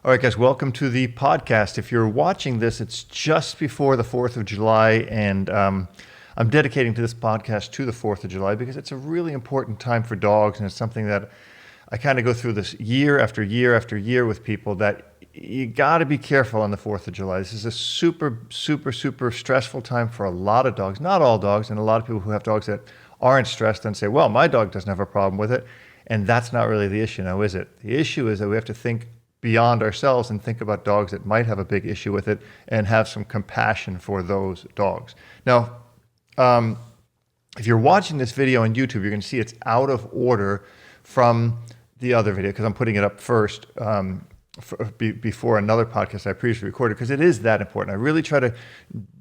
All right, guys, welcome to the podcast. If you're watching this, it's just before the 4th of July, and I'm dedicating to this podcast to the 4th of July because it's a really important time for dogs, and it's something that I kind of go through this year after year after year with people that you got to be careful on the 4th of July. This is a super stressful time for a lot of dogs, not all dogs, and a lot of people who have dogs that aren't stressed and say, well, my dog doesn't have a problem with it, and that's not really the issue now, is it? The issue is that we have to think beyond ourselves and think about dogs that might have a big issue with it and have some compassion for those dogs. Now, if you're watching this video on YouTube, you're going to see it's out of order from the other video because I'm putting it up first before another podcast I previously recorded because it is that important. I really try to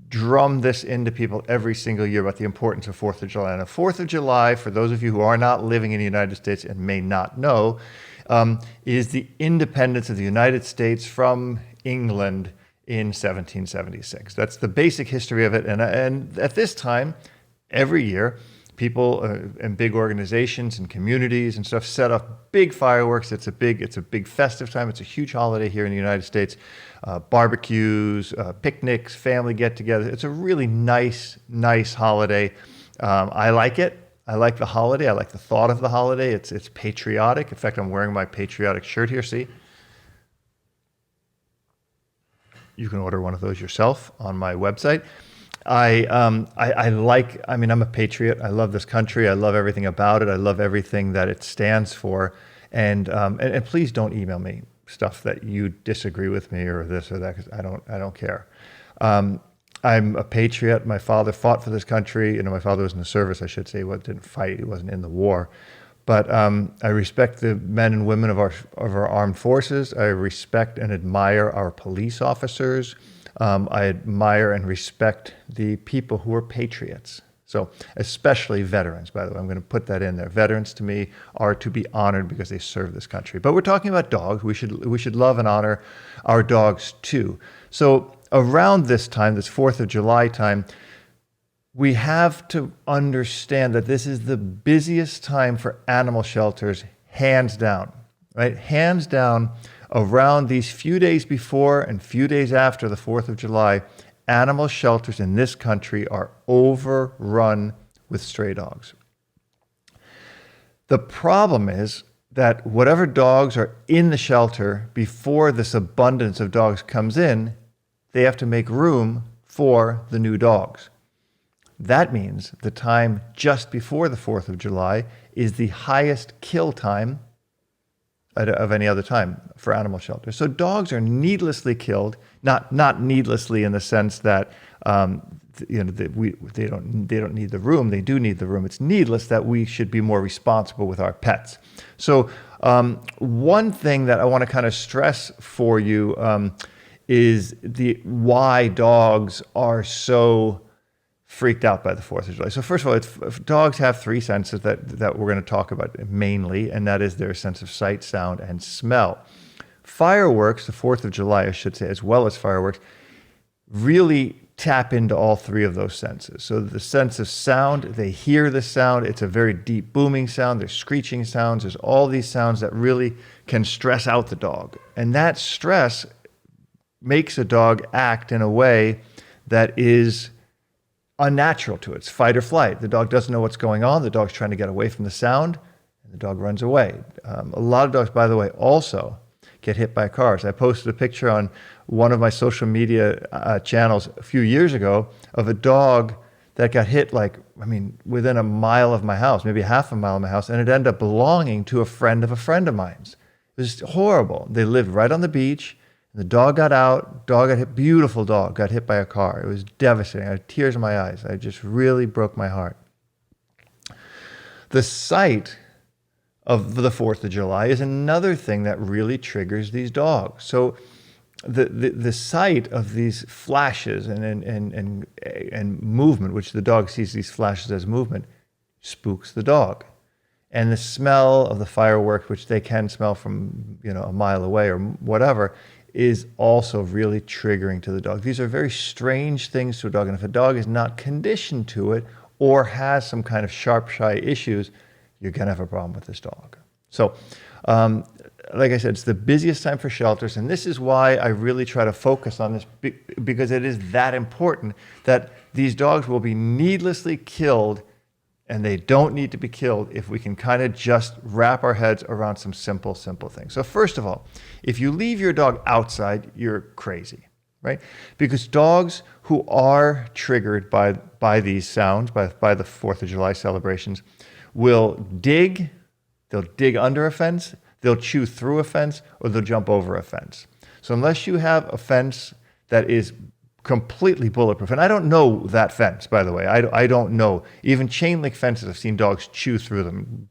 drum this into people every single year about the importance of 4th of July. And the 4th of July, for those of you who are not living in the United States and may not know, is the independence of the United States from England in 1776. That's the basic history of it. And at this time, every year, people and big organizations and communities and stuff set up big fireworks. It's a big festive time. It's a huge holiday here in the United States. Barbecues, picnics, family get-togethers. It's a really nice holiday. I like it. I like the holiday. I like the thought of the holiday. It's patriotic. In fact, I'm wearing my patriotic shirt here. See? You can order one of those yourself on my website. I'm a patriot. I love this country. I love everything about it. I love everything that it stands for. And please don't email me stuff that you disagree with me or this or that, because I don't care. I'm a patriot. My father fought for this country. My father was in the service, I should say. He didn't fight. He wasn't in the war. But I respect the men and women of our armed forces. I respect and admire our police officers. I admire and respect the people who are patriots. So especially veterans, by the way. I'm going to put that in there. Veterans, to me, are to be honored because they serve this country. But we're talking about dogs. We should love and honor our dogs, too. So around this time, this 4th of July time, we have to understand that this is the busiest time for animal shelters, hands down, right? Hands down, around these few days before and few days after the 4th of July, animal shelters in this country are overrun with stray dogs. The problem is that whatever dogs are in the shelter before this abundance of dogs comes in, they have to make room for the new dogs. That means the time just before the 4th of July is the highest kill time of any other time for animal shelters. So dogs are needlessly killed, not needlessly in the sense that they don't need the room. They do need the room. It's needless that we should be more responsible with our pets. So one thing that I want to kind of stress for you is why dogs are so freaked out by the 4th of July. So first of all, dogs have three senses that we're going to talk about mainly, and that is their sense of sight, sound, and smell. Fireworks, the 4th of July, I should say, as well as fireworks, really tap into all three of those senses. So the sense of sound, they hear the sound. It's a very deep booming sound. There's screeching sounds. There's all these sounds that really can stress out the dog. And that stress makes a dog act in a way that is unnatural to it. It's fight or flight. The dog doesn't know what's going on. The dog's trying to get away from the sound, and the dog runs away. A lot of dogs, by the way, also get hit by cars. I posted a picture on one of my social media channels a few years ago of a dog that got hit within a mile of my house, maybe half a mile of my house, and it ended up belonging to a friend of mine's. It was horrible. They lived right on the beach. The dog got out, dog got hit, beautiful dog, got hit by a car. It was devastating. I had tears in my eyes. I just really broke my heart. The sight of the 4th of July is another thing that really triggers these dogs. So the sight of these flashes and movement, which the dog sees these flashes as movement, spooks the dog. And the smell of the fireworks, which they can smell from a mile away or whatever, is also really triggering to the dog. These are very strange things to a dog, and if a dog is not conditioned to it or has some kind of sharp, shy issues, you're going to have a problem with this dog. So like I said, it's the busiest time for shelters. And this is why I really try to focus on this, because it is that important that these dogs will be needlessly killed, and they don't need to be killed if we can kind of just wrap our heads around some simple things. So first of all, if you leave your dog outside, you're crazy, right? Because dogs who are triggered by these sounds, by the 4th of July celebrations, will dig. They'll dig under a fence, they'll chew through a fence, or they'll jump over a fence. So unless you have a fence that is completely bulletproof, and I don't know that fence, by the way. I don't know. Even chain link fences, I've seen dogs chew through them,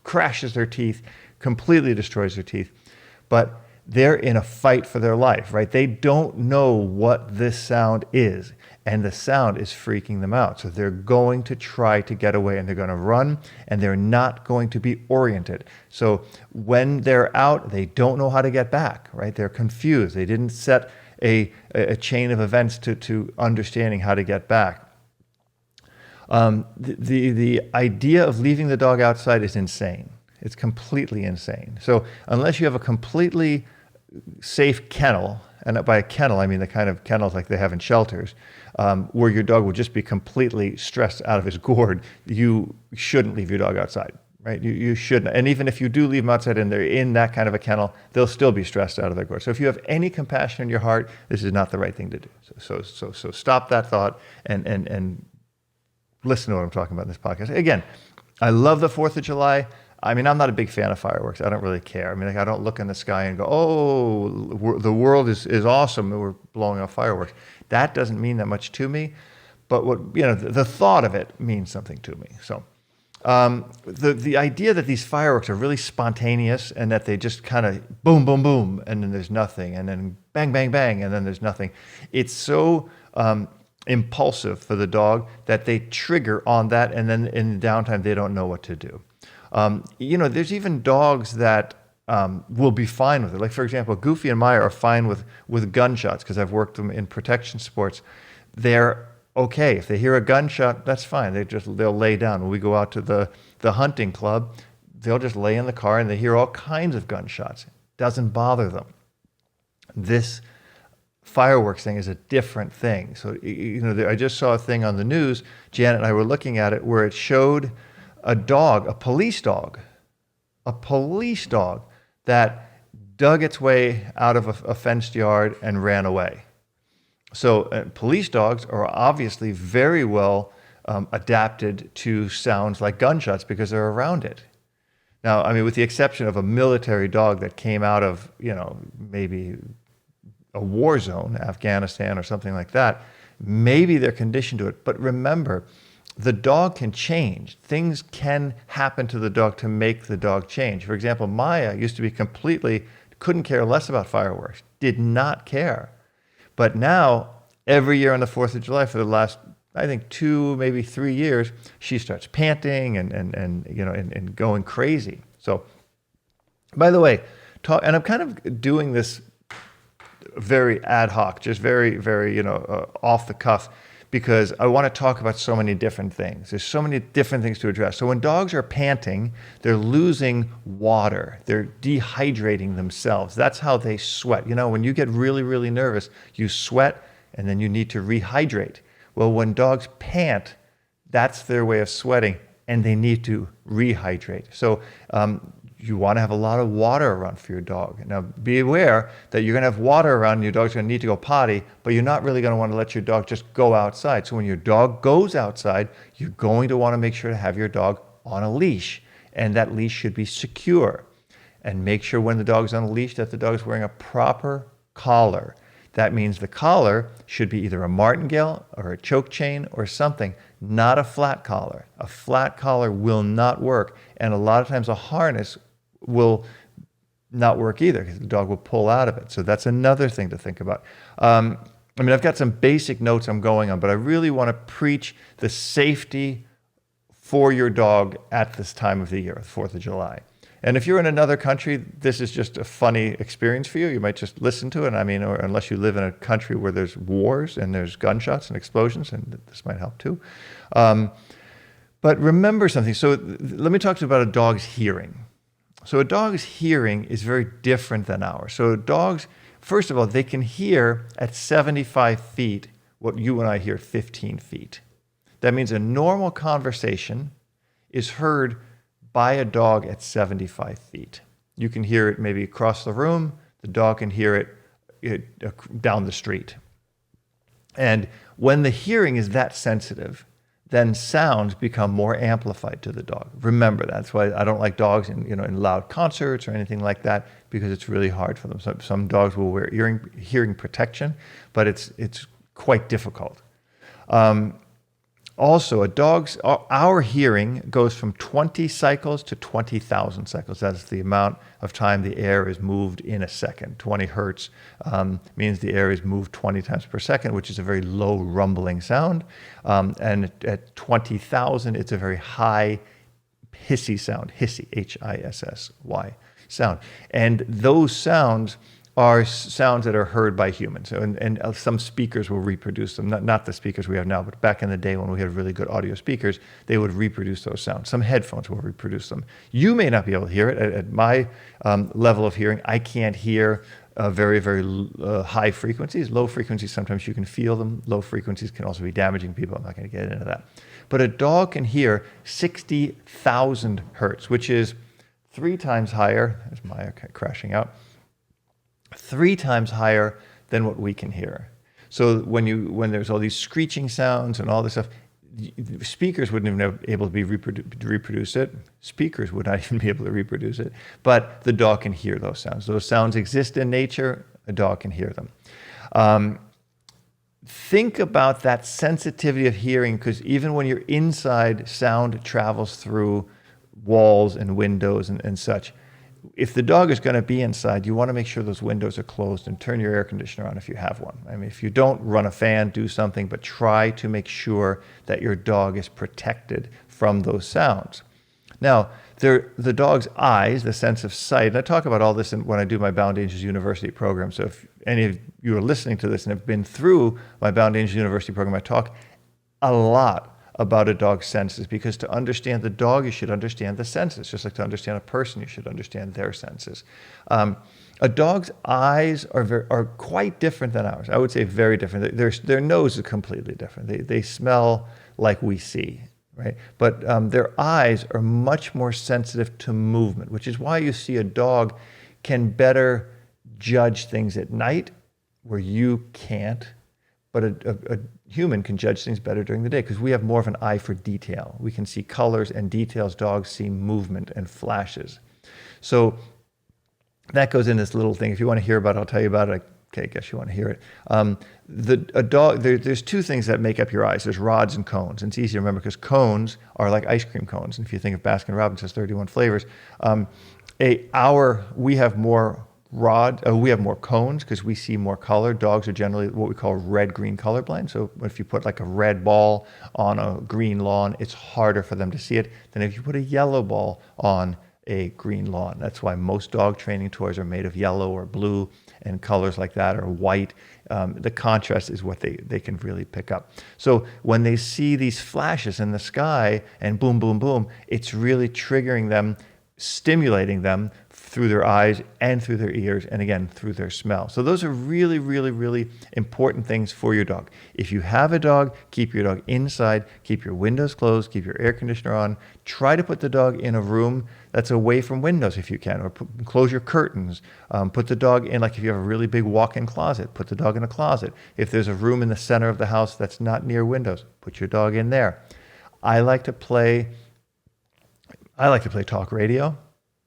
crashes their teeth, completely destroys their teeth. But they're in a fight for their life, right? They don't know what this sound is, and the sound is freaking them out. So they're going to try to get away, and they're going to run, and they're not going to be oriented. So when they're out, they don't know how to get back, right? They're confused. They didn't set a chain of events to understanding how to get back. The idea of leaving the dog outside is insane. It's completely insane. So unless you have a completely safe kennel, and by a kennel, I mean the kind of kennels like they have in shelters, where your dog will just be completely stressed out of his gourd, you shouldn't leave your dog outside, right? You shouldn't. And even if you do leave them outside and they're in that kind of a kennel, they'll still be stressed out of their gourd. So if you have any compassion in your heart, this is not the right thing to do. So stop that thought and listen to what I'm talking about in this podcast. Again, I love the 4th of July. I mean, I'm not a big fan of fireworks. I don't really care. I mean, like, I don't look in the sky and go, oh, the world is awesome, we're blowing off fireworks. That doesn't mean that much to me. But the thought of it means something to me. So the idea that these fireworks are really spontaneous and that they just kind of boom, boom, boom, and then there's nothing, and then bang, bang, bang, and then there's nothing. It's so impulsive for the dog that they trigger on that, and then in the downtime, they don't know what to do. There's even dogs that will be fine with it. Like, for example, Goofy and Maya are fine with gunshots because I've worked them in protection sports. They're okay. If they hear a gunshot, that's fine. They'll lay down. When we go out to the hunting club, they'll just lay in the car and they hear all kinds of gunshots. It doesn't bother them. This fireworks thing is a different thing. So, I just saw a thing on the news, Janet and I were looking at it, where it showed a dog, a police dog that dug its way out of a fenced yard and ran away. So police dogs are obviously very well adapted to sounds like gunshots because they're around it. Now, I mean, with the exception of a military dog that came out of, maybe a war zone, Afghanistan or something like that, maybe they're conditioned to it. But remember, the dog can change. Things can happen to the dog to make the dog change. For example, Maya used to be couldn't care less about fireworks, did not care. But now, every year on the 4th of July for the last, I think, 2, maybe 3 years, she starts panting and going crazy. So, by the way, and I'm kind of doing this very ad hoc, just very, very, off the cuff, because I want to talk about so many different things. There's so many different things to address. So when dogs are panting, they're losing water. They're dehydrating themselves. That's how they sweat. When you get really, really nervous, you sweat and then you need to rehydrate. Well, when dogs pant, that's their way of sweating and they need to rehydrate. So you want to have a lot of water around for your dog. Now, be aware that you're going to have water around and your dog's going to need to go potty, but you're not really going to want to let your dog just go outside. So when your dog goes outside, you're going to want to make sure to have your dog on a leash, and that leash should be secure. And make sure when the dog's on a leash that the dog's wearing a proper collar. That means the collar should be either a martingale or a choke chain or something, not a flat collar. A flat collar will not work, and a lot of times a harness will not work either because the dog will pull out of it. So that's another thing to think about. I've got some basic notes I'm going on, but I really want to preach the safety for your dog at this time of the year, the 4th of July. And if you're in another country, this is just a funny experience for you. You might just listen to it. Or unless you live in a country where there's wars and there's gunshots and explosions, and this might help too. But remember something. So let me talk to you about a dog's hearing. So a dog's hearing is very different than ours. So dogs, first of all, they can hear at 75 feet what you and I hear 15 feet. That means a normal conversation is heard by a dog at 75 feet. You can hear it maybe across the room. The dog can hear it down the street. And when the hearing is that sensitive, then sounds become more amplified to the dog. Remember, that's why I don't like dogs in loud concerts or anything like that, because it's really hard for them. Some dogs will wear hearing protection, but it's quite difficult. Also, our hearing goes from 20 cycles to 20,000 cycles. That's the amount of time the air is moved in a second. 20 hertz means the air is moved 20 times per second, which is a very low rumbling sound. And at 20,000, it's a very high hissy sound, hissy, H-I-S-S-Y sound. And those sounds are sounds that are heard by humans. And some speakers will reproduce them, not the speakers we have now, but back in the day when we had really good audio speakers, they would reproduce those sounds. Some headphones will reproduce them. You may not be able to hear it. At my level of hearing, I can't hear very, very high frequencies. Low frequencies, sometimes you can feel them. Low frequencies can also be damaging people. I'm not going to get into that. But a dog can hear 60,000 hertz, which is 3 times higher. There's Maya crashing out. 3 times higher than what we can hear. So when there's all these screeching sounds and all this stuff, speakers wouldn't have been able to reproduce it. Speakers would not even be able to reproduce it. But the dog can hear those sounds. Those sounds exist in nature. A dog can hear them. Think about that sensitivity of hearing, because even when you're inside, sound travels through walls and windows and such. If the dog is going to be inside, you want to make sure those windows are closed and turn your air conditioner on if you have one. I mean, if you don't, run a fan, do something, but try to make sure that your dog is protected from those sounds. Now, the dog's eyes, the sense of sight, and I talk about all this when I do my Bound Angels University program. So if any of you are listening to this and have been through my Bound Angels University program, I talk a lot about a dog's senses, because to understand the dog, you should understand the senses. Just like to understand a person, you should understand their senses. A dog's eyes are quite different than ours. I would say very different. Their nose is completely different. They smell like we see, right? But their eyes are much more sensitive to movement, which is why you see a dog can better judge things at night where you can't. But a human can judge things better during the day, because we have more of an eye for detail. We can see colors and details. Dogs see movement and flashes. So that goes in this little thing. If you want to hear about it, I'll tell you about it. Okay, I guess you want to hear it. There's 2 things that make up your eyes. There's rods and cones. And it's easy to remember because cones are like ice cream cones. And if you think of Baskin-Robbins has 31 flavors, we have more we have more cones because we see more color. Dogs are generally what we call red-green colorblind. So if you put like a red ball on a green lawn, it's harder for them to see it than if you put a yellow ball on a green lawn. That's why most dog training toys are made of yellow or blue and colors like that, or white. The contrast is what they can really pick up. So when they see these flashes in the sky and boom, boom, boom, it's really triggering them, stimulating them through their eyes and through their ears, and again, through their smell. So those are really, really, really important things for your dog. If you have a dog, keep your dog inside, keep your windows closed, keep your air conditioner on. Try to put the dog in a room that's away from windows if you can, or close your curtains. Put the dog in, like if you have a really big walk-in closet, put the dog in a closet. If there's a room in the center of the house that's not near windows, put your dog in there. I like to play talk radio,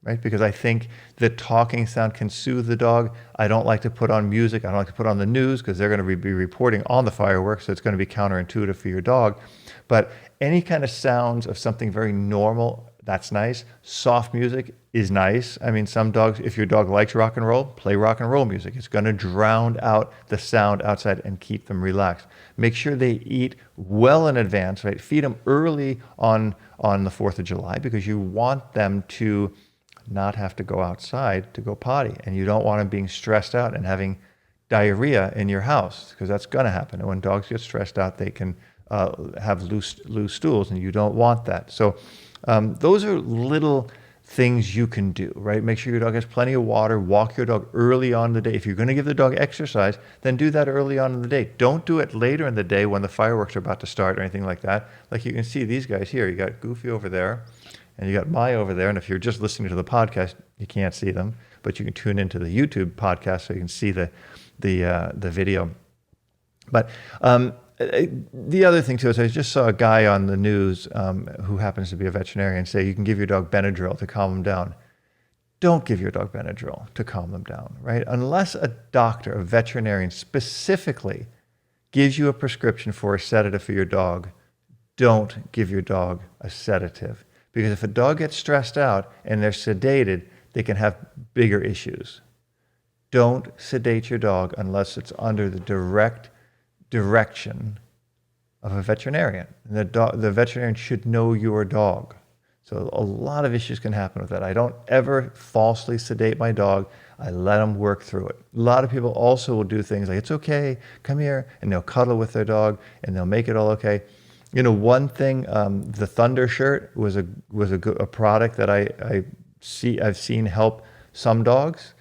right? Because I think the talking sound can soothe the dog. I don't like to put on music. I don't like to put on the news because they're going to be reporting on the fireworks, so it's going to be counterintuitive for your dog. But any kind of sounds of something very normal, that's nice. Soft music is nice. I mean, some dogs, if your dog likes rock and roll, play rock and roll music. It's going to drown out the sound outside and keep them relaxed. Make sure they eat well in advance, right? Feed them early on the 4th of July, because you want them to not have to go outside to go potty, and you don't want them being stressed out and having diarrhea in your house, because that's going to happen. And when dogs get stressed out, they can have loose stools, and you don't want that. So those are little things you can do, right? Make sure your dog has plenty of water. Walk your dog early on in the day. If you're going to give the dog exercise, then do that early on in the day. Don't do it later in the day when the fireworks are about to start or anything like that. Like you can see these guys here. You got Goofy over there, and you got Maya over there. And if you're just listening to the podcast, you can't see them, but you can tune into the YouTube podcast so you can see the video. But the other thing too is I just saw a guy on the news who happens to be a veterinarian say you can give your dog Benadryl to calm them down. Don't give your dog Benadryl to calm them down, right? Unless a doctor, a veterinarian specifically gives you a prescription for a sedative for your dog, don't give your dog a sedative. Because if a dog gets stressed out and they're sedated, they can have bigger issues. Don't sedate your dog unless it's under the direct direction of a veterinarian. And the veterinarian should know your dog. So a lot of issues can happen with that. I don't ever falsely sedate my dog. I let them work through it. A lot of people also will do things like, it's okay, come here, and they'll cuddle with their dog, and they'll make it all okay. You know, one thing, the Thunder shirt was a product that I've seen help some dogs.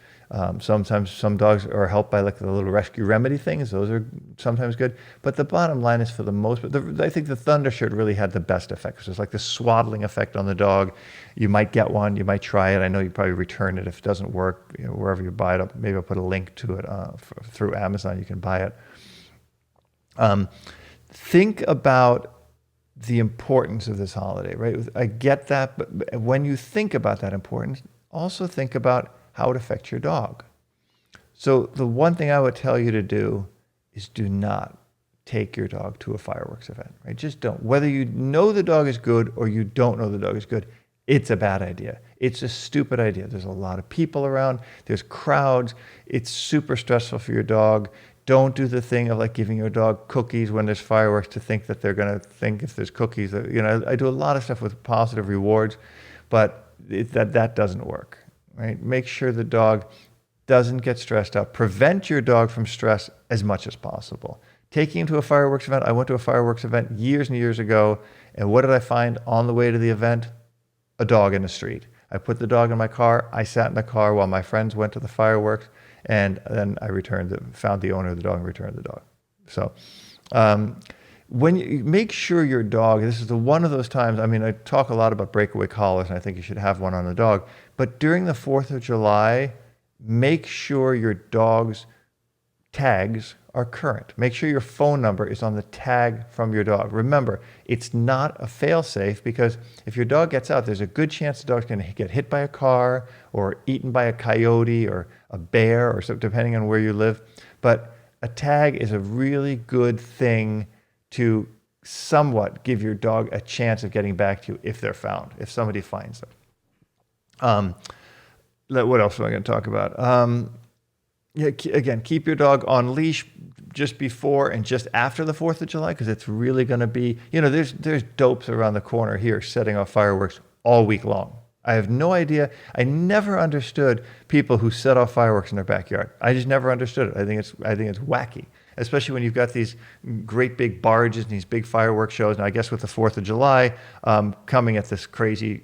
Sometimes some dogs are helped by like the little rescue remedy things. Those are sometimes good. But the bottom line is, for the most part, I think the Thunder shirt really had the best effect. So it's like the swaddling effect on the dog. You might get one. You might try it. I know you probably return it if it doesn't work. You know, wherever you buy it, maybe I'll put a link to it through Amazon. You can buy it. Think about the importance of this holiday, right? I get that, but when you think about that importance, also think about how it affects your dog. So the one thing I would tell you to do is do not take your dog to a fireworks event, right? Just don't. Whether you know the dog is good or you don't know the dog is good, it's a bad idea. It's a stupid idea. There's a lot of people around. There's crowds. It's super stressful for your dog. Don't do the thing of like giving your dog cookies when there's fireworks to think that they're going to think if there's cookies. You know, I do a lot of stuff with positive rewards, but that doesn't work. Right? Make sure the dog doesn't get stressed out. Prevent your dog from stress as much as possible. Taking him to a fireworks event. I went to a fireworks event years and years ago, and what did I find on the way to the event? A dog in the street. I put the dog in my car. I sat in the car while my friends went to the fireworks, and then I found the owner of the dog and returned the dog. So when you make sure your dog, this is one of those times, I mean, I talk a lot about breakaway collars, and I think you should have one on the dog. But during the 4th of July, make sure your dog's tags are current. Make sure your phone number is on the tag from your dog. Remember, it's not a fail-safe, because if your dog gets out, there's a good chance the dog's going to get hit by a car or eaten by a coyote or a bear, or so, depending on where you live. But a tag is a really good thing to somewhat give your dog a chance of getting back to you if they're found, if somebody finds them. What else am I going to talk about? Again, keep your dog on leash just before and just after the 4th of July, because it's really going to be, you know, there's dopes around the corner here setting off fireworks all week long. I have no idea. I never understood people who set off fireworks in their backyard. I just never understood it. I think it's wacky, especially when you've got these great big barges and these big fireworks shows. And I guess with the 4th of July coming at this crazy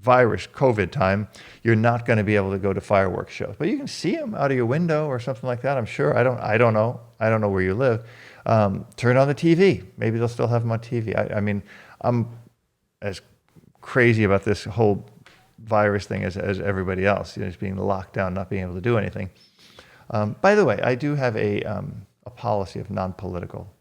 virus, COVID time, you're not going to be able to go to fireworks shows, but you can see them out of your window or something like that. I'm sure. I don't know. I don't know where you live. Turn on the TV. Maybe they'll still have them on TV. I mean, I'm as crazy about this whole virus thing as everybody else. You know, just being locked down, not being able to do anything. By the way, I do have a policy of non-political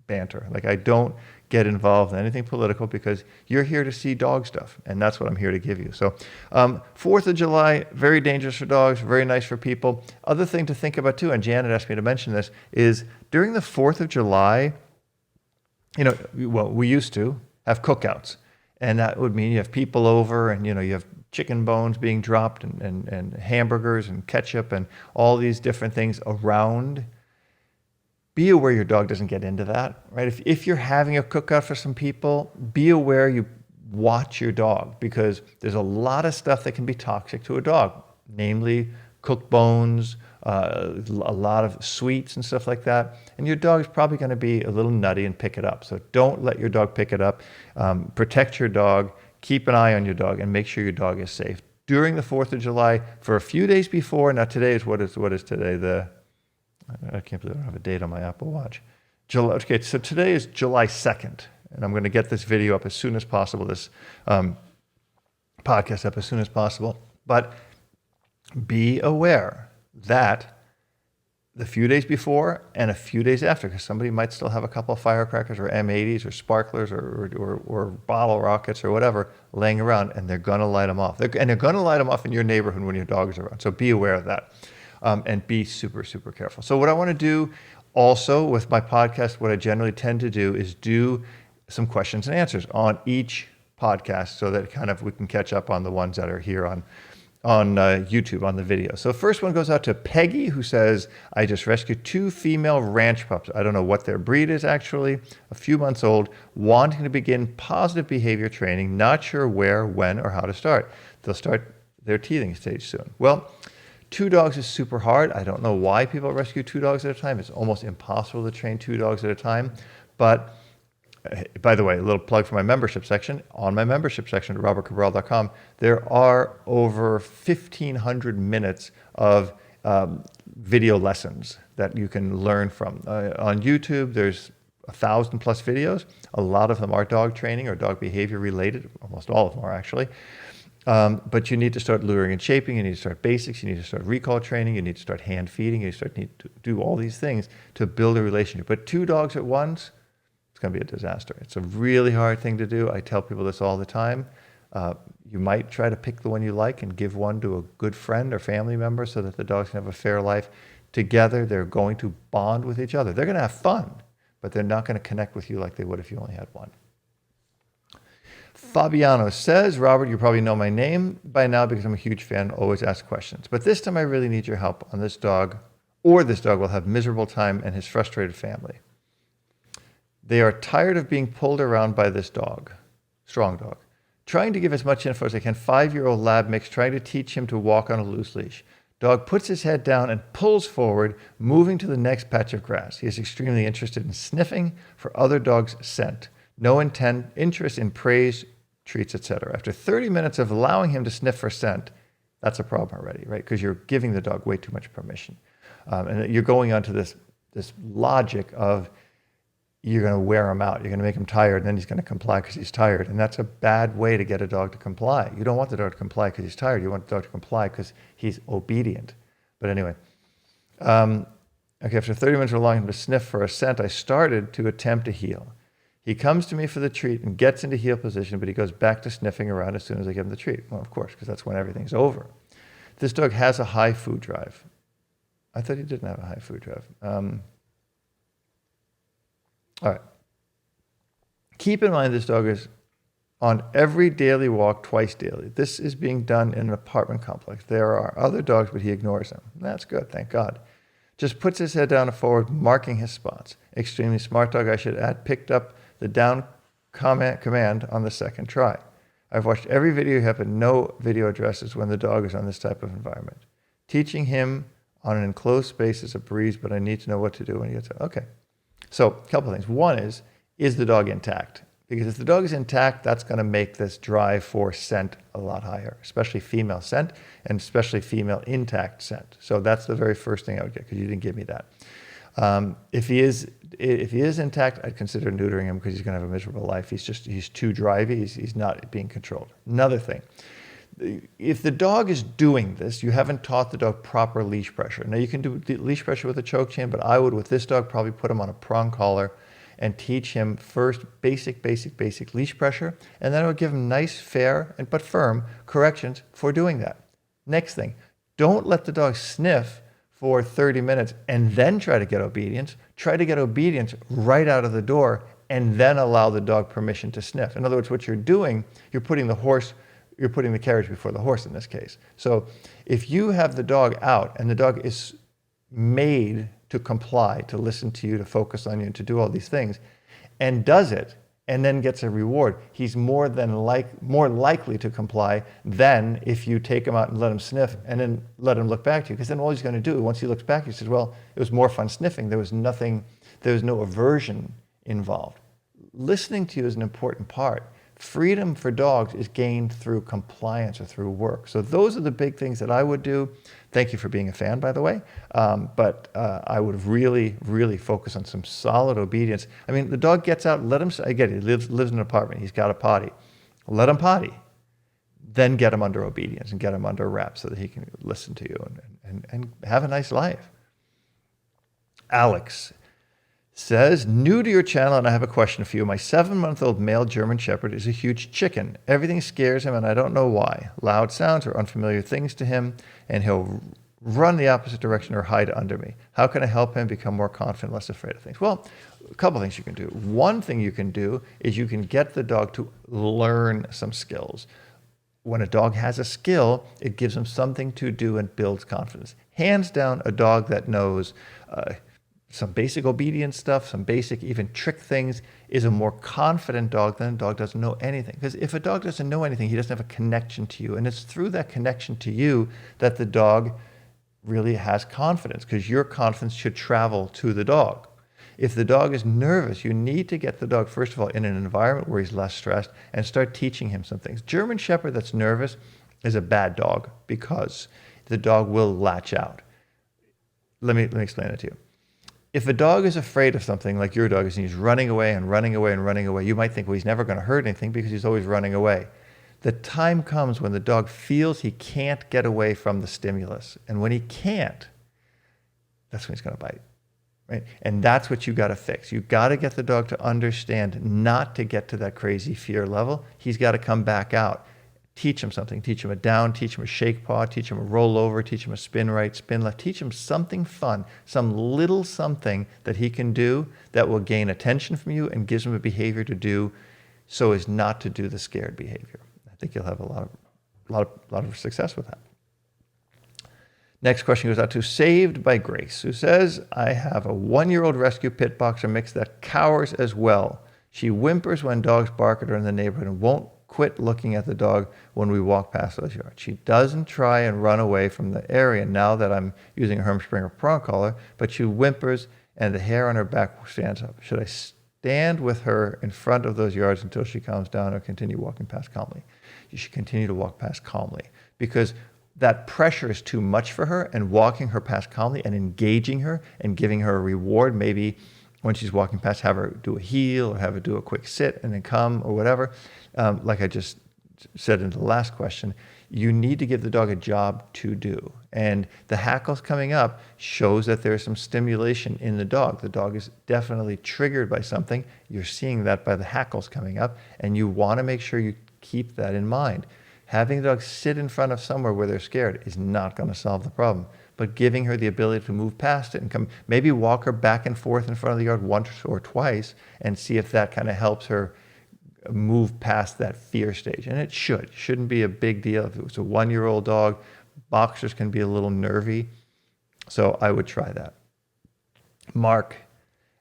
banter. Like, I don't get involved in anything political, because you're here to see dog stuff, and that's what I'm here to give you. So 4th of July, very dangerous for dogs, very nice for people. Other thing to think about too, and Janet asked me to mention this, is during the 4th of July, you know, well, we used to have cookouts, and that would mean you have people over, and, you know, you have chicken bones being dropped and hamburgers and ketchup and all these different things around. Be aware your dog doesn't get into that, right? If you're having a cookout for some people, be aware you watch your dog, because there's a lot of stuff that can be toxic to a dog, namely cooked bones, a lot of sweets and stuff like that. And your dog is probably going to be a little nutty and pick it up. So don't let your dog pick it up. Protect your dog. keep an eye on your dog and make sure your dog is safe. During the 4th of July, for a few days before, now today is what is today? I can't believe I don't have a date on my Apple Watch. Okay, so today is July 2nd, and I'm going to get this video up as soon as possible, this podcast up as soon as possible. But be aware that the few days before and a few days after, because somebody might still have a couple of firecrackers or M80s or sparklers or bottle rockets or whatever laying around, and they're going to light them off. They're going to light them off in your neighborhood when your dog is around. So be aware of that, and be super, super careful. So what I want to do also with my podcast, what I generally tend to do is do some questions and answers on each podcast so that kind of we can catch up on the ones that are here on YouTube on the video. So first one goes out to Peggy, who says, I just rescued 2 female ranch pups. I don't know what their breed is actually, a few months old, wanting to begin positive behavior training, not sure where, when, or how to start. They'll start their teething stage soon. Well, 2 dogs is super hard. I don't know why people rescue 2 dogs at a time. It's almost impossible to train 2 dogs at a time. But by the way, a little plug for my membership section. On my membership section at robertcabral.com, there are over 1,500 minutes of video lessons that you can learn from. On YouTube, there's 1,000 plus videos. A lot of them are dog training or dog behavior related. Almost all of them are actually. But you need to start luring and shaping. You need to start basics. You need to start recall training. You need to start hand feeding. You need to do all these things to build a relationship. But 2 dogs at once, it's going to be a disaster. It's a really hard thing to do. I tell people this all the time. You might try to pick the one you like and give one to a good friend or family member so that the dogs can have a fair life. Together, they're going to bond with each other. They're going to have fun, but they're not going to connect with you like they would if you only had one. Fabiano says, Robert, you probably know my name by now because I'm a huge fan, always ask questions. But this time I really need your help on this dog, or this dog will have miserable time and his frustrated family. They are tired of being pulled around by this dog, strong dog. Trying to give as much info as I can. 5-year-old lab mix, trying to teach him to walk on a loose leash. Dog puts his head down and pulls forward, moving to the next patch of grass. He is extremely interested in sniffing for other dogs' scent. No interest in praise, treats, etc. After 30 minutes of allowing him to sniff for scent, that's a problem already, right? Because you're giving the dog way too much permission. And you're going on to this logic of, you're going to wear him out. You're going to make him tired, and then he's going to comply because he's tired. And that's a bad way to get a dog to comply. You don't want the dog to comply because he's tired. You want the dog to comply because he's obedient. But anyway, after 30 minutes of allowing him to sniff for a scent, I started to attempt to heel. He comes to me for the treat and gets into heel position, but he goes back to sniffing around as soon as I give him the treat. Well, of course, because that's when everything's over. This dog has a high food drive. I thought he didn't have a high food drive. All right. Keep in mind this dog is on every daily walk twice daily. This is being done in an apartment complex. There are other dogs, but he ignores them. That's good, thank God. Just puts his head down and forward, marking his spots. Extremely smart dog, I should add, picked up the down command on the second try. I've watched every video you have, but no video addresses when the dog is on this type of environment. Teaching him on an enclosed space is a breeze, but I need to know what to do when he gets out. Okay. So a couple of things. One is the dog intact? Because if the dog is intact, that's going to make this drive for scent a lot higher, especially female scent and especially female intact scent. So that's the very first thing I would get because you didn't give me that. If he is intact, I'd consider neutering him because he's going to have a miserable life. He's too drivey. He's not being controlled. Another thing. If the dog is doing this, you haven't taught the dog proper leash pressure. Now, you can do leash pressure with a choke chain, but I would, with this dog, probably put him on a prong collar and teach him first basic leash pressure, and then I would give him nice, fair, but firm corrections for doing that. Next thing, don't let the dog sniff for 30 minutes and then try to get obedience. Try to get obedience right out of the door and then allow the dog permission to sniff. In other words, what you're doing, you're putting the carriage before the horse in this case. So if you have the dog out and the dog is made to comply, to listen to you, to focus on you, and to do all these things, and does it, and then gets a reward, he's more likely to comply than if you take him out and let him sniff and then let him look back to you. Because then all he's going to do, once he looks back, he says, well, it was more fun sniffing. There was no aversion involved. Listening to you is an important part. Freedom for dogs is gained through compliance or through work. So those are the big things that I would do. Thank you for being a fan, by the way. But I would really, really focus on some solid obedience. I mean, the dog gets out, let him, I get it, he lives in an apartment, he's got a potty. Let him potty. Then get him under obedience and get him under wraps so that he can listen to you and have a nice life. Alex says, new to your channel, and I have a question for you. My 7-month-old male German Shepherd is a huge chicken. Everything scares him, and I don't know why. Loud sounds or unfamiliar things to him, and he'll run the opposite direction or hide under me. How can I help him become more confident, less afraid of things? Well, a couple things you can do. One thing you can do is you can get the dog to learn some skills. When a dog has a skill, it gives him something to do and builds confidence. Hands down, a dog that knows some basic obedience stuff, some basic even trick things, is a more confident dog than a dog doesn't know anything. Because if a dog doesn't know anything, he doesn't have a connection to you. And it's through that connection to you that the dog really has confidence, because your confidence should travel to the dog. If the dog is nervous, you need to get the dog, first of all, in an environment where he's less stressed and start teaching him some things. German Shepherd that's nervous is a bad dog because the dog will latch out. Let me explain it to you. If a dog is afraid of something like your dog is, and he's running away and running away and running away, you might think, well, he's never going to hurt anything because he's always running away. The time comes when the dog feels he can't get away from the stimulus. And when he can't, that's when he's going to bite. Right? And that's what you got to fix. You got to get the dog to understand not to get to that crazy fear level. He's got to come back out. Teach him something. Teach him a down, teach him a shake paw, teach him a roll over, teach him a spin right, spin left. Teach him something fun, some little something that he can do that will gain attention from you and gives him a behavior to do so as not to do the scared behavior. I think you'll have a lot of success with that. Next question goes out to Saved by Grace, who says, I have a 1-year-old rescue pit boxer mix that cowers as well. She whimpers when dogs bark at her in the neighborhood and won't quit looking at the dog when we walk past those yards. She doesn't try and run away from the area now that I'm using a Hermspringer prong collar, but she whimpers and the hair on her back stands up. Should I stand with her in front of those yards until she calms down or continue walking past calmly? You should continue to walk past calmly, because that pressure is too much for her, and walking her past calmly and engaging her and giving her a reward, maybe when she's walking past, have her do a heel or have her do a quick sit and then come or whatever. Like I just said in the last question, you need to give the dog a job to do. And the hackles coming up shows that there's some stimulation in the dog. The dog is definitely triggered by something. You're seeing that by the hackles coming up, and you want to make sure you keep that in mind. Having the dog sit in front of somewhere where they're scared is not going to solve the problem. But giving her the ability to move past it and come, maybe walk her back and forth in front of the yard once or twice and see if that kind of helps her move past that fear stage. And it shouldn't be a big deal. If it was a 1-year-old dog, boxers can be a little nervy. So I would try that. Mark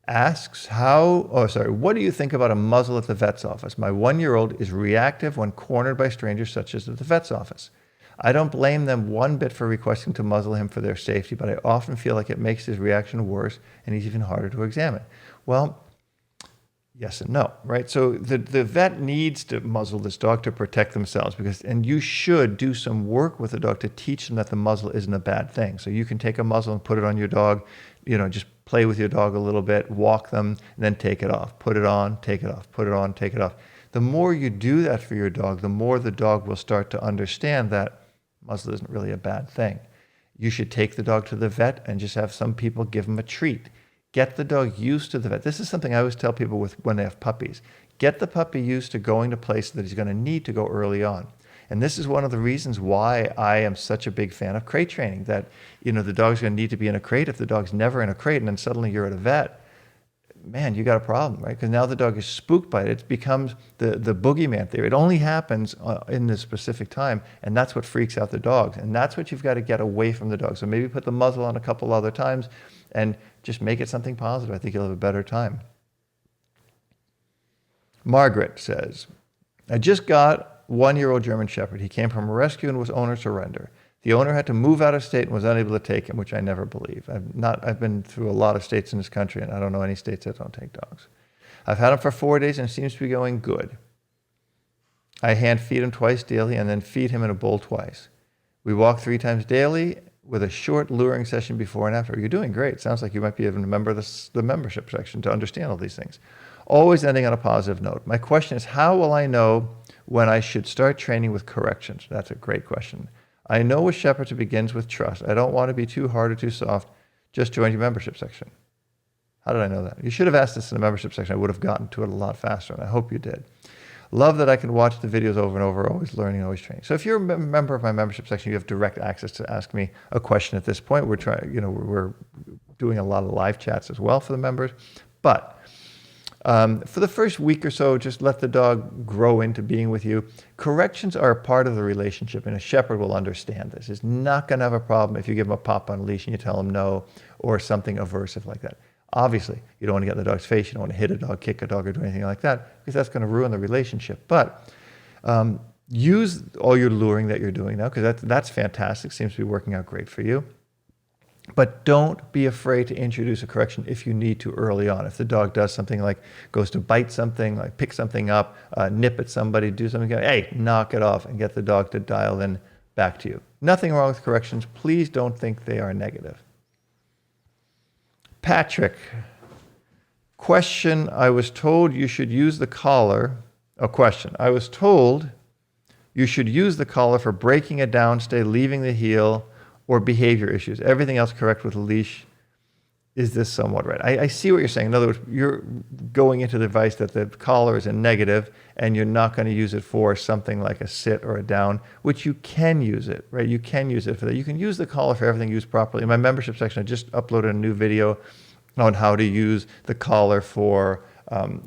asks, what do you think about a muzzle at the vet's office? My 1-year-old is reactive when cornered by strangers, such as at the vet's office. I don't blame them one bit for requesting to muzzle him for their safety, but I often feel like it makes his reaction worse and he's even harder to examine. Well, yes and no, right? So the vet needs to muzzle this dog to protect themselves, and you should do some work with the dog to teach them that the muzzle isn't a bad thing. So you can take a muzzle and put it on your dog, just play with your dog a little bit, walk them, and then take it off. Put it on, take it off, put it on, take it off. The more you do that for your dog, the more the dog will start to understand that muzzle isn't really a bad thing. You should take the dog to the vet and just have some people give him a treat. Get the dog used to the vet. This is something I always tell people when they have puppies. Get the puppy used to going to places that he's going to need to go early on. And this is one of the reasons why I am such a big fan of crate training, that the dog's going to need to be in a crate. If the dog's never in a crate and then suddenly you're at a vet, man, you got a problem, right? Because now the dog is spooked by it. It becomes the boogeyman theory. It only happens in this specific time, and that's what freaks out the dogs. And that's what you've got to get away from the dog. So maybe put the muzzle on a couple other times and just make it something positive. I think you'll have a better time. Margaret says, I just got 1-year-old German Shepherd. He came from a rescue and was owner surrender. The owner had to move out of state and was unable to take him, which I never believe. I've been through a lot of states in this country, and I don't know any states that don't take dogs. I've had him for 4 days, and it seems to be going good. I hand feed him twice daily and then feed him in a bowl twice. We walk 3 times daily with a short luring session before and after. You're doing great. Sounds like you might be even a member of the membership section to understand all these things. Always ending on a positive note. My question is, how will I know when I should start training with corrections? That's a great question. I know with shepherds it begins with trust. I don't want to be too hard or too soft. Just join your membership section. How did I know that? You should have asked this in the membership section. I would have gotten to it a lot faster, and I hope you did. Love that I can watch the videos over and over, always learning, always training. So if you're a member of my membership section, you have direct access to ask me a question at this point. We're doing a lot of live chats as well for the members. But for the first week or so, just let the dog grow into being with you. Corrections are a part of the relationship, and a shepherd will understand this. He's not going to have a problem if you give him a pop on a leash and you tell him no, or something aversive like that. Obviously, you don't want to get in the dog's face. You don't want to hit a dog, kick a dog, or do anything like that, because that's going to ruin the relationship. But use all your luring that you're doing now, because that's fantastic. Seems to be working out great for you. But don't be afraid to introduce a correction if you need to early on. If the dog does something like goes to bite something, like pick something up, nip at somebody, do something, hey, knock it off and get the dog to dial in back to you. Nothing wrong with corrections. Please don't think they are negative. Patrick, question, I was told you should use the collar. Question, I was told you should use the collar for breaking a downstay, leaving the heel, or behavior issues. Everything else correct with a leash. Is this somewhat right? I see what you're saying. In other words, you're going into the advice that the collar is a negative and you're not going to use it for something like a sit or a down, which you can use it, right? You can use it for that. You can use the collar for everything used properly. In my membership section, I just uploaded a new video on how to use the collar for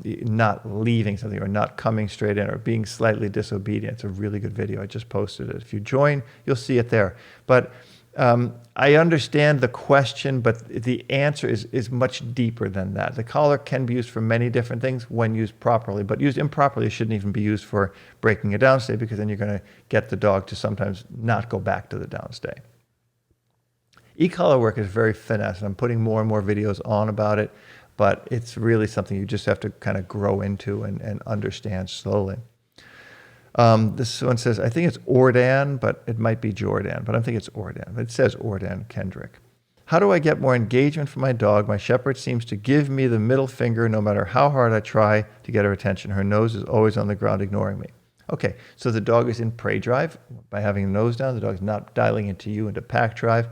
not leaving something or not coming straight in or being slightly disobedient. It's a really good video. I just posted it. If you join, you'll see it there. But I understand the question, but the answer is much deeper than that. The collar can be used for many different things when used properly, but used improperly, it shouldn't even be used for breaking a downstay, because then you're going to get the dog to sometimes not go back to the downstay. E-collar work is very finesse, and I'm putting more and more videos on about it, but it's really something you just have to kind of grow into and understand slowly. This one says, I think it's Ordan, but it might be Jordan, but I think it's Ordan. It says Ordan Kendrick. How do I get more engagement from my dog? My shepherd seems to give me the middle finger no matter how hard I try to get her attention. Her nose is always on the ground ignoring me. Okay, so the dog is in prey drive. By having the nose down, the dog's not dialing into you into pack drive.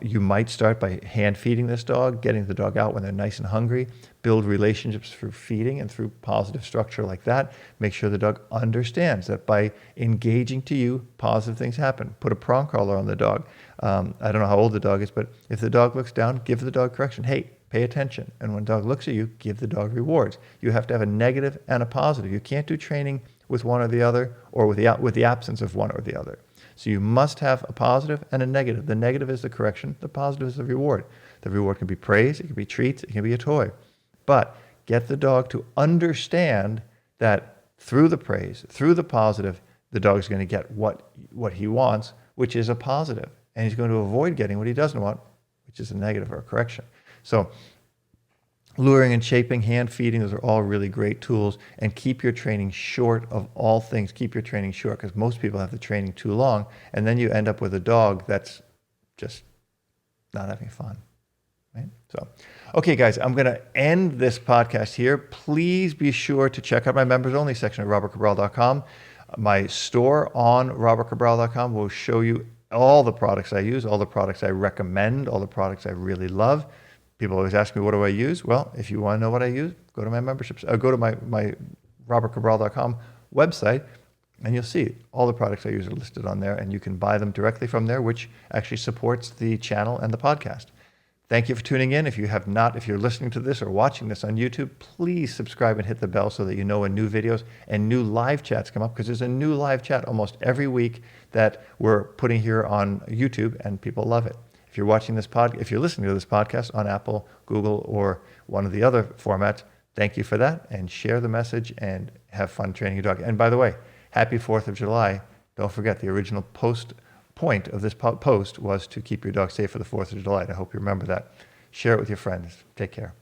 You might start by hand feeding this dog, getting the dog out when they're nice and hungry, build relationships through feeding and through positive structure like that. Make sure the dog understands that by engaging to you, positive things happen. Put a prong collar on the dog. I don't know how old the dog is, but if the dog looks down, give the dog correction. Hey, pay attention. And when the dog looks at you, give the dog rewards. You have to have a negative and a positive. You can't do training with one or the other, or with the absence of one or the other. So you must have a positive and a negative. The negative is the correction. The positive is the reward. The reward can be praise. It can be treats. It can be a toy. But get the dog to understand that through the praise, through the positive, the dog's going to get what he wants, which is a positive. And he's going to avoid getting what he doesn't want, which is a negative or a correction. So luring and shaping, hand feeding, those are all really great tools. And keep your training short of all things. Keep your training short, because most people have the training too long, and then you end up with a dog that's just not having fun, right? So, okay, guys, I'm going to end this podcast here. Please be sure to check out my members only section at robertcabral.com. My store on robertcabral.com will show you all the products I use, all the products I recommend, all the products I really love. People always ask me, what do I use? Well, if you want to know what I use, go to my memberships. Go to my robertcabral.com website, and you'll see all the products I use are listed on there, and you can buy them directly from there, which actually supports the channel and the podcast. Thank you for tuning in. If you're listening to this or watching this on YouTube, please subscribe and hit the bell so that you know when new videos and new live chats come up, because there's a new live chat almost every week that we're putting here on YouTube, and people love it. If you're listening to this podcast on Apple, Google, or one of the other formats, thank you for that, and share the message and have fun training your dog. And by the way, happy 4th of July. Don't forget, the original point of this post was to keep your dog safe for the 4th of July. And I hope you remember that. Share it with your friends. Take care.